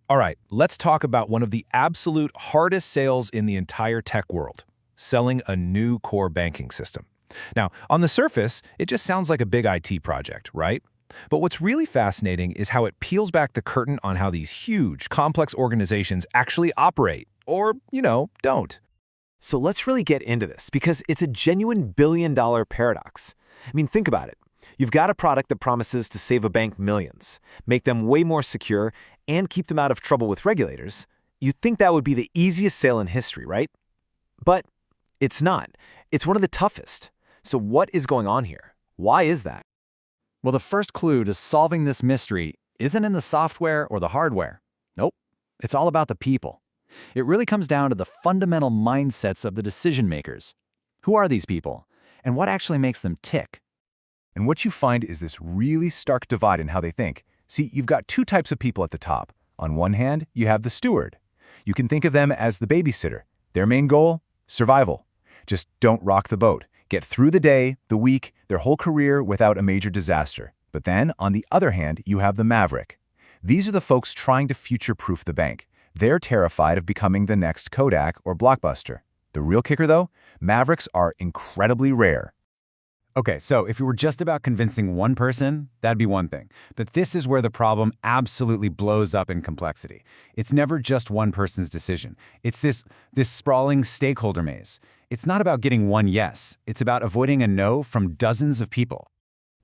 All right, let's talk about one of the absolute hardest sales in the entire tech world, selling a new core banking system. Now, on the surface, it just sounds like a big IT project, right? But what's really fascinating is how it peels back the curtain on how these huge, complex organizations actually operate, or, don't. So let's really get into this because it's a genuine billion-dollar paradox. I mean, think about it. You've got a product that promises to save a bank millions, make them way more secure, and keep them out of trouble with regulators. You'd think that would be the easiest sale in history, right? But it's not. It's one of the toughest. So what is going on here? Why is that? Well, the first clue to solving this mystery isn't in the software or the hardware. Nope, it's all about the people. It really comes down to the fundamental mindsets of the decision makers. Who are these people, and what actually makes them tick? And what you find is this really stark divide in how they think. See, you've got two types of people at the top. On one hand, you have the steward. You can think of them as the babysitter. Their main goal? Survival. Just don't rock the boat. Get through the day, the week, their whole career without a major disaster. But then, on the other hand, you have the maverick. These are the folks trying to future-proof the bank. They're terrified of becoming the next Kodak or Blockbuster. The real kicker, though? Mavericks are incredibly rare. Okay, so if it were just about convincing one person, that'd be one thing. But this is where the problem absolutely blows up in complexity. It's never just one person's decision. It's this sprawling stakeholder maze. It's not about getting one yes. It's about avoiding a no from dozens of people.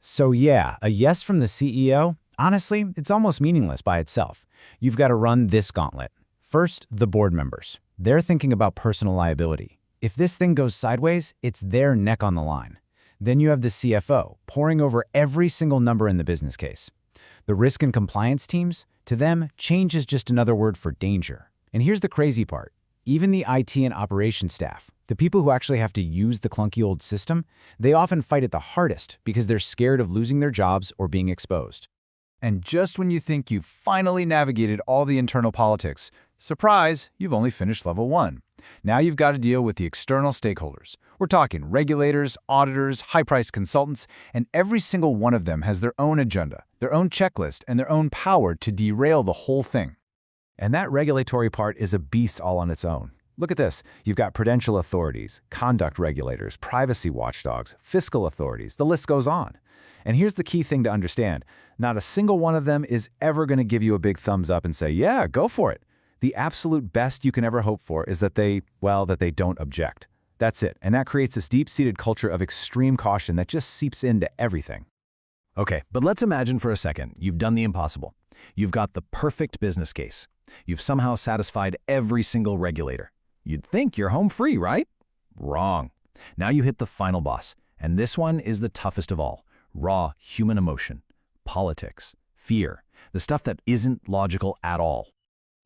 So yeah, a yes from the CEO? Honestly, it's almost meaningless by itself. You've got to run this gauntlet. First, the board members. They're thinking about personal liability. If this thing goes sideways, it's their neck on the line. Then you have the CFO, poring over every single number in the business case. The risk and compliance teams, to them, change is just another word for danger. And here's the crazy part. Even the IT and operations staff, the people who actually have to use the clunky old system, they often fight it the hardest because they're scared of losing their jobs or being exposed. And just when you think you've finally navigated all the internal politics, surprise, you've only finished level 1. Now you've got to deal with the external stakeholders. We're talking regulators, auditors, high-priced consultants, and every single one of them has their own agenda, their own checklist, and their own power to derail the whole thing. And that regulatory part is a beast all on its own. Look at this. You've got prudential authorities, conduct regulators, privacy watchdogs, fiscal authorities. The list goes on. And here's the key thing to understand. Not a single one of them is ever going to give you a big thumbs up and say, yeah, go for it. The absolute best you can ever hope for is that they don't object. That's it. And that creates this deep-seated culture of extreme caution that just seeps into everything. Okay, but let's imagine for a second you've done the impossible. You've got the perfect business case. You've somehow satisfied every single regulator. You'd think you're home free, right? Wrong. Now you hit the final boss, and this one is the toughest of all. Raw human emotion, politics, fear, the stuff that isn't logical at all.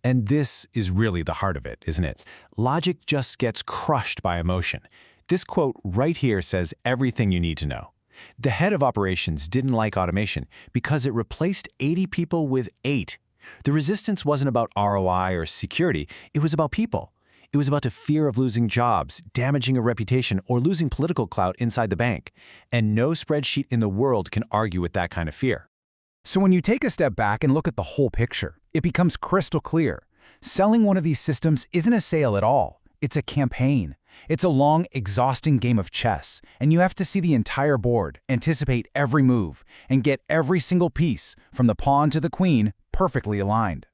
And this is really the heart of it, isn't it? Logic just gets crushed by emotion. This quote right here says everything you need to know. The head of operations didn't like automation because it replaced 80 people with 8. The resistance wasn't about ROI or security, it was about people. It was about the fear of losing jobs, damaging a reputation, or losing political clout inside the bank. And no spreadsheet in the world can argue with that kind of fear. So when you take a step back and look at the whole picture, it becomes crystal clear. Selling one of these systems isn't a sale at all. It's a campaign. It's a long, exhausting game of chess, and you have to see the entire board, anticipate every move, and get every single piece, from the pawn to the queen, perfectly aligned.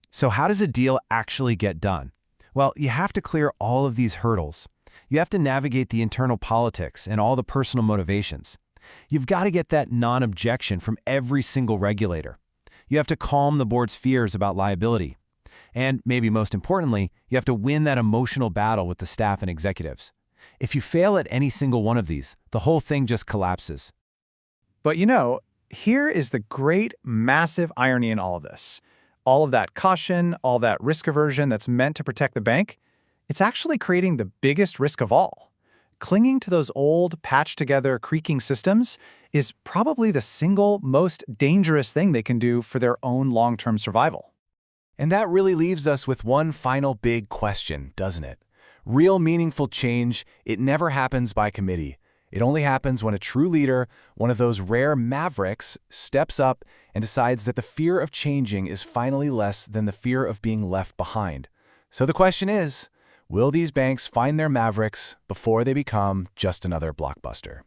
So how does a deal actually get done? Well, you have to clear all of these hurdles. You have to navigate the internal politics and all the personal motivations. You've got to get that non-objection from every single regulator. You have to calm the board's fears about liability. And maybe most importantly, you have to win that emotional battle with the staff and executives. If you fail at any single one of these, the whole thing just collapses. But here is the great, massive irony in all of this. All of that caution, all that risk aversion that's meant to protect the bank, it's actually creating the biggest risk of all. Clinging to those old, patched-together, creaking systems is probably the single most dangerous thing they can do for their own long-term survival. And that really leaves us with one final big question, doesn't it? Real meaningful change, it never happens by committee. It only happens when a true leader, one of those rare mavericks, steps up and decides that the fear of changing is finally less than the fear of being left behind. So the question is, will these banks find their mavericks before they become just another blockbuster?